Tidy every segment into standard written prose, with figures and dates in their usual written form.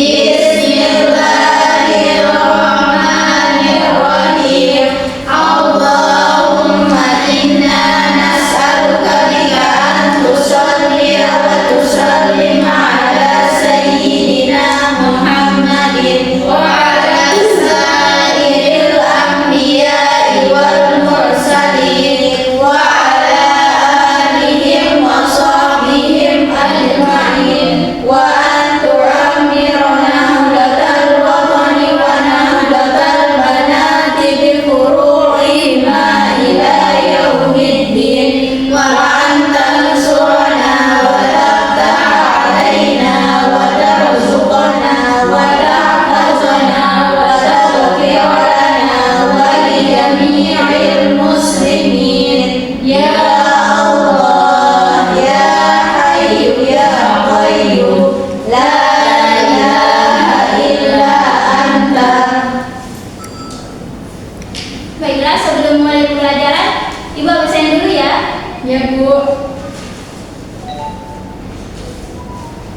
Bismillahirrahmanirrahim. Allahumma inna nas'aluka bika an tusalli wa tusallim ala sayyidina Muhammadin wa ala sairil anbiya'i wal mursalin wa ala alihim wa sahbihim ajma'in wa an tu'ammirana hulatal watani wa nahdatal banati bi furu'ihima ila yaumiddin wa an tansurana wa tabta'a alaina wa tarzuqana wa tahfazana wa taghfir lana wa li jami'il muslimin ya Allah ya Hayyu ya Qayyum la ilaha illa anta. Baiklah, sebelum mulai pelajaran, Ibu absen dulu ya. Ya Bu.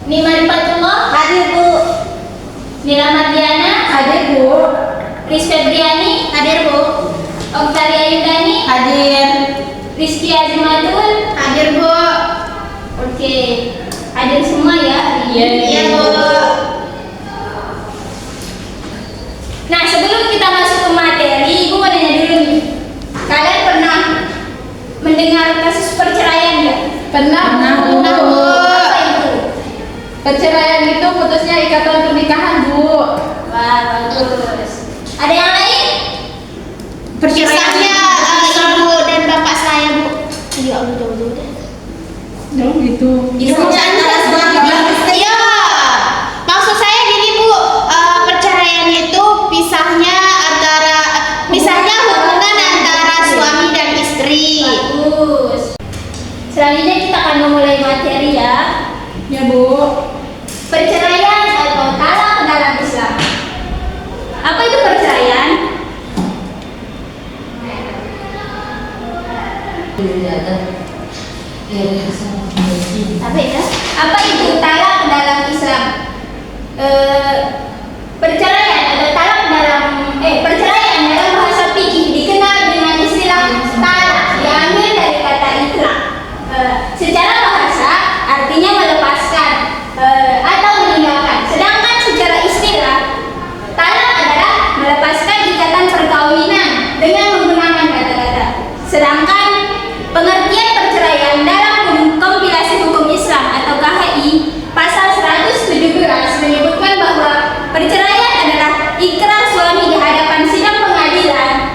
Nima Rifatullah, Hadir Bu. Nila Mardiana, Hadir Bu. Ris Febriani, Hadir Bu. Oktari Ayudani, Hadir. Rizky Azimatul. Hadir Bu. Oke, hadir semua ya. Iya Bu. Nah, sebelum kita masuk ke materi, Ibu mau nanya dulu nih. Kalian pernah mendengar kasus perceraian nggak? Pernah Bu. Pernah, Bu. Apa itu? Perceraian itu putusnya ikatan pernikahan Bu. Wah, bagus. Ada yang lain? Kisahnya ibu dan bapak saya Bu. Ya Allah jauh-jauh deh. Jauh gitu. Iya. Maksud saya gini Bu, perceraian itu pisahnya hubungan antara suami dan istri. Bagus. Selanjutnya kita akan memulai materi ya. Ya Bu. Perceraian atau talak dalam Islam. Apa itu perceraian? Apa itu talak dalam Islam? Perceraian atau talak perceraian dalam bahasa fikih dikenal dengan istilah talak, diambil dari kata itlaq. Secara bahasa artinya melepaskan atau meninggalkan. Sedangkan secara istilah talak adalah melepaskan ikatan perkawinan dengan menggunakan kata-kata. Sedangkan pengertian perceraian dalam kompilasi hukum Islam atau KHI pasal 117 menyebutkan bahwa perceraian adalah ikrar suami di hadapan sidang pengadilan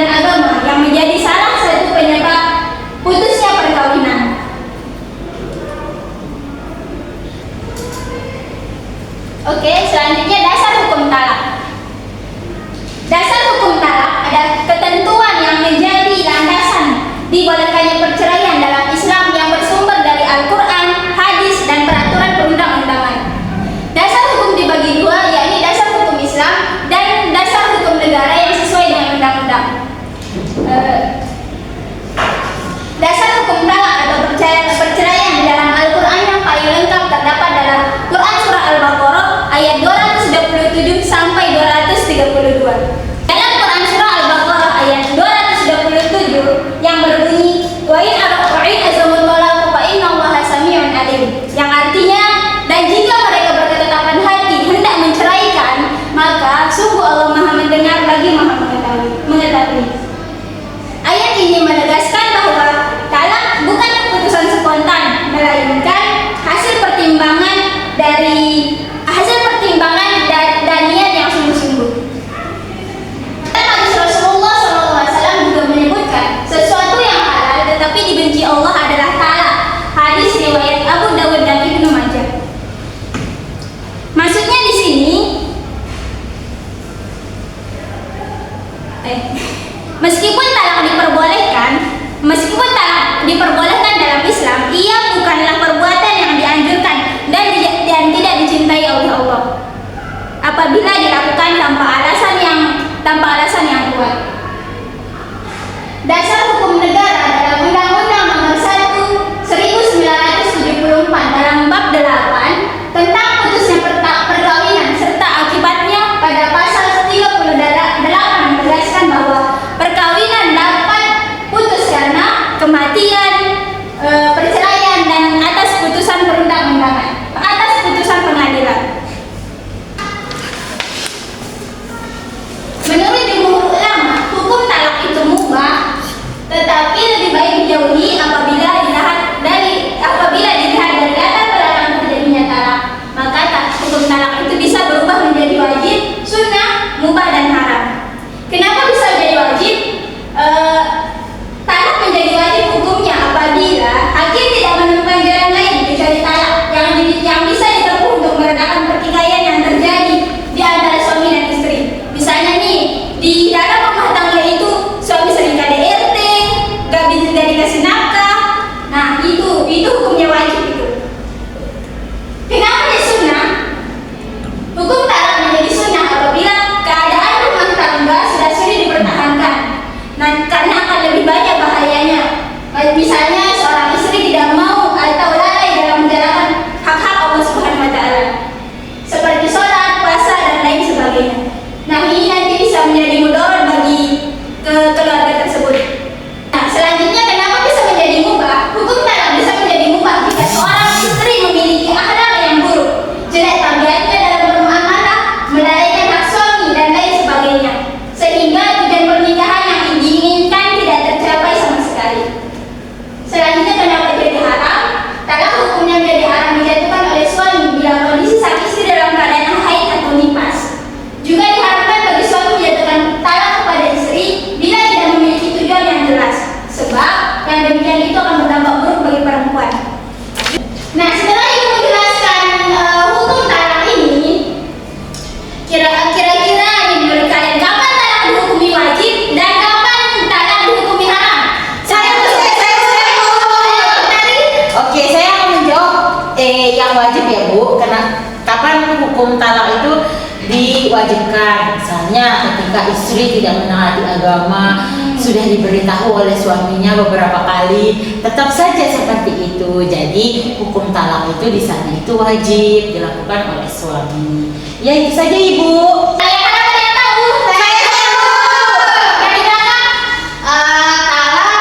agama yang menjadi salah satu penyebab putusnya perkawinan. Oke, selanjutnya dasar hukum talak. Dasar hukum talak adalah ketentuan yang menjadi landasan dibolehkannya perceraian dalam Islam yang bersumber dari Al-Quran, hadis, dan peraturan perundang-undangan. Dasar hukum dibagi dua, yakni dasar hukum Islam dan dasar hukum negara yang sesuai dengan undang-undang. Dasar hukum talak atau perceraian di dalam Al-Quran yang paling lengkap terdapat dalam Quran Surah Al-Baqarah ayat 227 sampai 232. Dalam Quran Surah Al-Baqarah ayat 227 yang berbunyi wa in azamul talaq fa innallaha sami'un alim, yang artinya dan jika mereka berketetapan hati hendak menceraikan maka sungguh Allah Maha mendengar lagi Maha mengetahui. Ayat ini menegaskan bahwa talak bukan keputusan spontan melainkan hasil pertimbangan dan niat yang sungguh-sungguh. Hadis Rasulullah SAW juga menyebutkan sesuatu yang halal tetapi dibenci Allah adalah talak. Hadis riwayat Abu Dawud dan Ibnu Majah. Maksudnya di sini meskipun talak diperbolehkan dalam Islam, ia bukanlah perbuatan yang dianjurkan dan tidak dicintai oleh Allah apabila dilakukan tanpa alasan yang kuat. Dasar hukum negara dalam Undang-Undang Nomor 1 1974 dalam bab 8 tentang Bu, karena kapan hukum talak itu diwajibkan. Misalnya ketika istri tidak menaati agama, sudah diberitahu oleh suaminya beberapa kali, tetap saja seperti itu. Jadi hukum talak itu di sana itu wajib dilakukan oleh suami. Ya itu saja Ibu. Saya harap kalian tahu. Saya tahu. Yang di belakang talak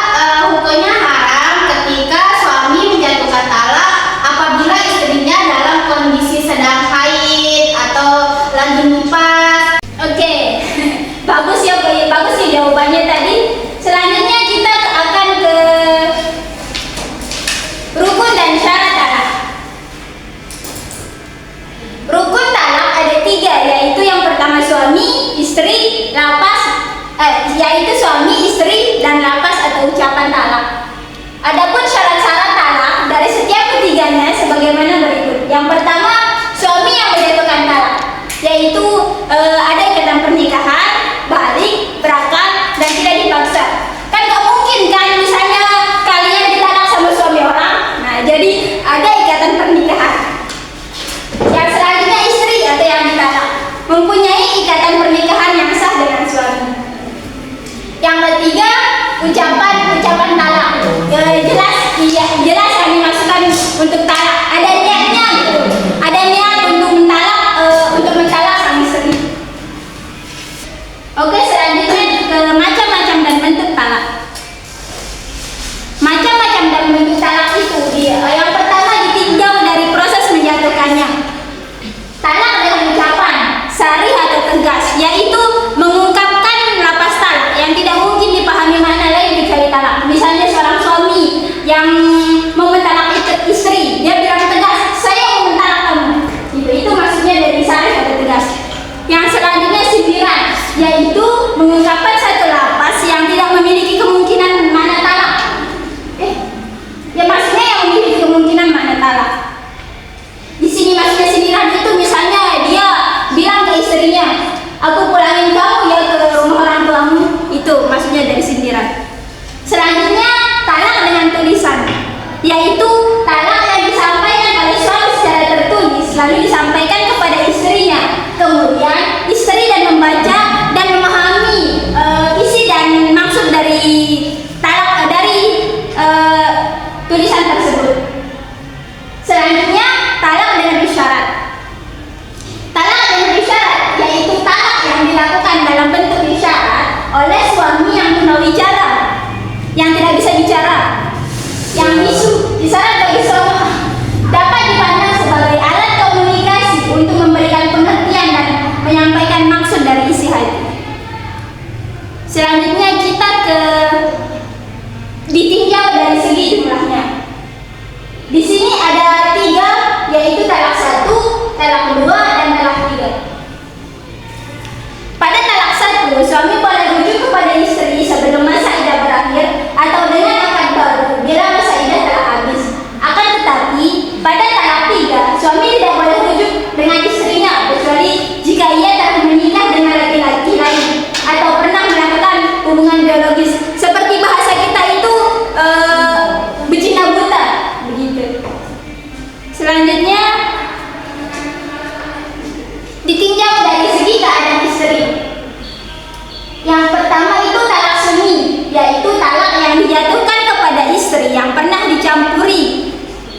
hukumnya haram ketika suami menjatuhkan talak apabila istrinya dalam kondisi sedang haid atau lagi nifas. Oke, bagus ya, bagus sih jawabannya tadi. Selanjutnya kita akan ke rukun dan syarat talak. Rukun talak ada 3, yaitu yang pertama suami, istri, yaitu suami, istri, dan lapas atau ucapan talak. Adapun syarat-syarat talak dari setiap ketiganya sebagaimana berikut. Yang pertama, suami yang menjatuhkan talak, yaitu ada ikatan pernikahan, balik, berakad, dan tidak dipaksa. Kan gak mungkin kan misalnya kalian ditalak sama suami orang, nah jadi ada ikatan pernikahan. Yang selanjutnya istri atau yang ditalak mempunyai ikatan pernikahan yang sah dengan suami. Yang ketiga, ucapan talak. Jelas yang dimasukkan untuk talak. Ada niatnya gitu. Ada niat untuk mentalak sang istri. Oke, selanjutnya ke macam-macam dan bentuk talak. Macam-macam dan bentuk talak itu yang pertama ditinjau dari proses menjatuhkannya. Talak dengan ucapan sarih atau tegas, yaitu mengungkapkan lapas talak yang tidak mungkin dipahami makna lain kecuali talak. Misalnya seorang suami yang mau mentalak istri, dia bilang tegas, saya mau mentalak kamu. Itu maksudnya dari sarih atau tegas. Yang selanjutnya sindiran, yaitu mengungkapkan satu lapas yang tidak memiliki kemungkinan makna talak. Ya maksudnya yang memiliki kemungkinan makna talak. Di sini maksudnya sindiran itu misalnya dia bilang ke istrinya, aku pulangin kamu ya ke rumah orang tuamu. Itu maksudnya dari sindiran. Selanjutnya talak dengan tulisan, yaitu talak yang disampaikan oleh suami secara tertulis lalu disampaikan kepada istrinya. Kemudian istri dan membaca dan memahami isi dan maksud dari talak tulisan tersebut. Selanjutnya talak dengan isyarat. Talak dengan isyarat yaitu talak yang dilakukan dalam bentuk isyarat oleh suami yang tunawicara, yang tidak bisa bicara, yang bisu. Isyarat bagi suami dapat dipandang sebagai alat komunikasi untuk memberikan pengertian dan menyampaikan maksud dari isi hati. Selanjutnya kita ditinjau dari segi jumlahnya. Di sini ada 3, yaitu talak 1, talak 2, dan talak 3. Pada talak 1, suami boleh rujuk kepada istri sebelum masa idah berakhir atau dengan akad baru bila masa idah telah habis. Akan tetapi pada talak 3, suami tidak boleh rujuk dengan istrinya kecuali jika ia telah menikah dengan laki-laki lain atau pernah melakukan hubungan biologis. Seperti bahasa kita itu berzina buta, begitu. Selanjutnya ditinjau dari segi keadaan istri. Yang pertama itu talak semi, yaitu talak yang dijatuhkan kepada istri yang pernah dicampuri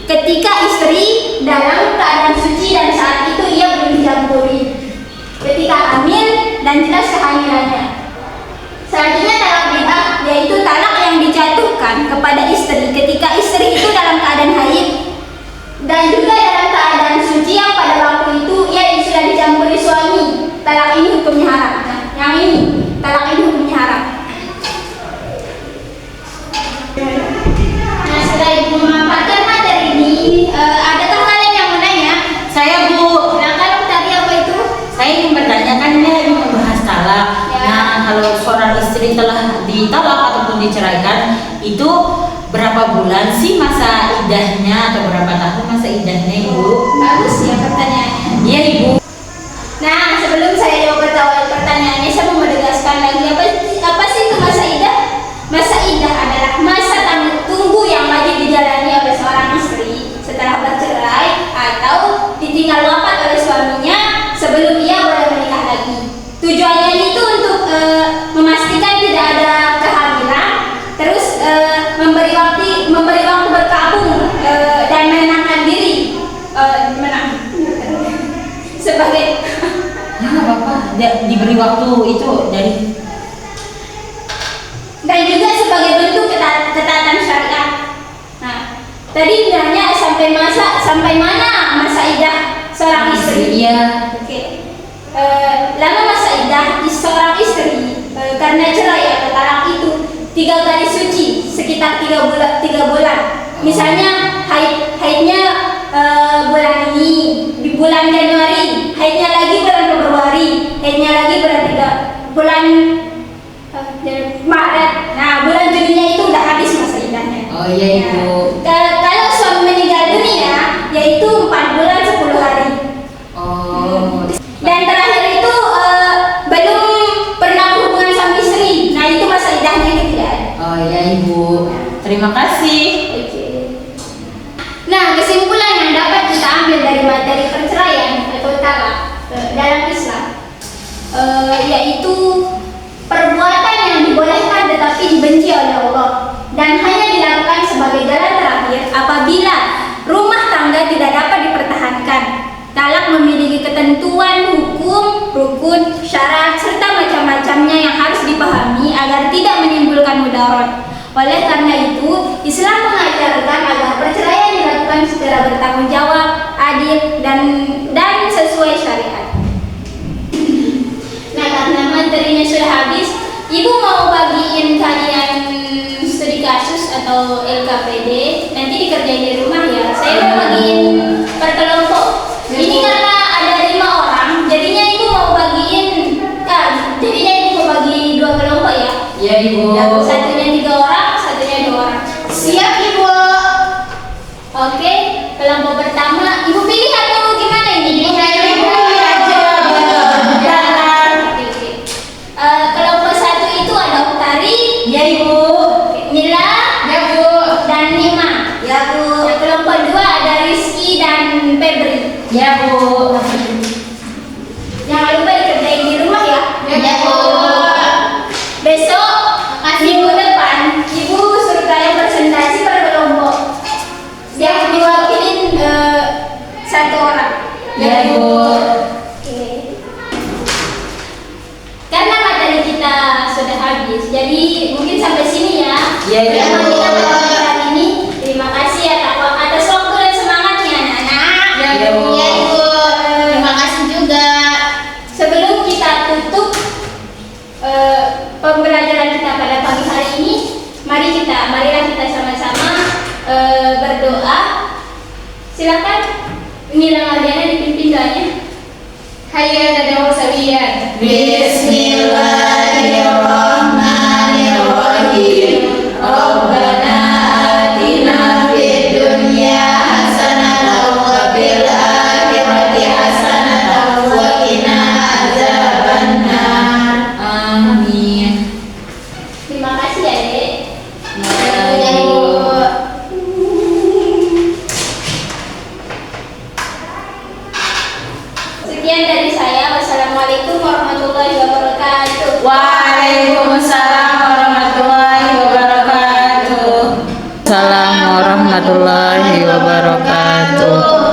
ketika istri dalam keadaan suci dan saat itu ia belum dicampuri, ketika hamil dan jelas kehamilannya. Selanjutnya talak bid'ah, yaitu talak yang dijatuhkan kepada istri ketika istri itu dalam keadaan haid dan juga dalam keadaan suci yang pada waktu itu ia sudah dicampuri suami. Talak ini hukumnya haram. Nah, yang ini talak ini hukumnya haram. Nah, setelah Ibu memaparkan materi ini, adakah kalian yang mau nanya? Saya Bu. Nah, kalau tadi apa itu? Saya ingin bertanyakan, ini lagi membahas talak. Ya. Nah, kalau seorang istri telah ditalak ataupun diceraikan, itu berapa bulan sih masa idahnya atau berapa tahun masa idahnya Ibu? Bagus ya pertanyaannya. Iya Ibu. Nah, sebelum saya jawab pertanyaannya, saya mau menegaskan lagi apa sih itu masa idah? Masa idah adalah masa tunggu yang wajib dijalani oleh seorang istri setelah bercerai atau ditinggal wafat oleh suaminya sebelum ia boleh menikah lagi. Tujuannya itu untuk memastikan tidak ada kehamilan, terus memberi waktu berkabung dan menenangkan diri sebagai Ya nggak apa-apa. Diberi waktu itu dari. dan juga sebagai bentuk ketaatan syariat. Nah, tadi bilangnya sampai mana masa iddah seorang istri? Iya. Oke. Lama masa iddah seorang istri karena cerai atau talak itu 3 kali suci sekitar 3 bulan. Misalnya haidnya bulan ini, di bulan Januari, haidnya lagi bulan Februari, haidnya lagi bulan Maret. Nah, bulan Juninya itu udah habis masa iddahnya. Oh iya Ibu. Kalau suami meninggal dunia, yaitu 4 bulan 10 hari. Oh. Dan terakhir itu belum pernah hubungan suami istri. Nah, itu masa iddahnya itu tidak ada. Oh iya Ibu. Terima kasih. Oke. Nah, kesimpulan yang dapat kita ambil dari materi perceraian atau talak dalam Islam yaitu perbuatan yang dibolehkan tetapi dibenci oleh Allah dan hanya dilakukan sebagai jalan terakhir apabila rumah tangga tidak dapat dipertahankan. Talak memiliki ketentuan hukum, rukun, syarat serta macam-macamnya yang harus dipahami agar tidak menimbulkan mudarat. Oleh karena itu, Islam mengajarkan agar perceraian dilakukan secara bertanggung jawab, adil dan sesuai syariat. Nah, karena materinya sudah habis, Ibu mau bagiin kalian studi kasus atau LKPD, nanti dikerjain di rumah ya. Saya mau bagiin per kelompok. Ini karena ada 5 orang, jadinya Ibu mau bagiin, jadinya Ibu mau bagi 2 kelompok ya. Iya Ibu. Satunya 3 orang, satunya 2 orang. Siap Ibu. Oke, kelompok pertama, Ibu pilih atau gimana ini? Pilih aja. Oke. Kelompok 1 itu ada Utari, Iya Ibu. Mila, Ya Bu. dan Nima. Ya Bu. Nah, kelompok 2 ada Rizky dan Febri. Ya Bu. Jangan lupa dikerjain di rumah ya. Ya Bu. Besok minggu depan Ibu suruh kalian presentasi per kelompok. Yang diwakilin 1 orang. Ya Bu. Oke. Karena materi kita sudah habis, jadi mungkin sampai sini ya. Ya Kita Bu. lanjutkan materi hari ini. Terima kasih atas waktu dan semangatnya anak-anak. Ya Bu. Ya Ibu. Terima kasih juga. Sebelum kita tutup pembelajaran kita pada pagi hari ini, marilah kita sama-sama berdoa. Silakan Mila Mardiana dipimpin doanya. Hayya nadawu sawiyan. Bismillahirrahmanirrahim. Rabbana atina fid dunya hasanatan wa fil akhirati hasanatan wa qina adzabannar. Amin. Terima kasih ya, Dek. Ya Ibu. Sekian dari saya. Wassalamualaikum warahmatullahi wabarakatuh. Waalaikumsalam warahmatullahi wabarakatuh. Assalamualaikum warahmatullahi wabarakatuh.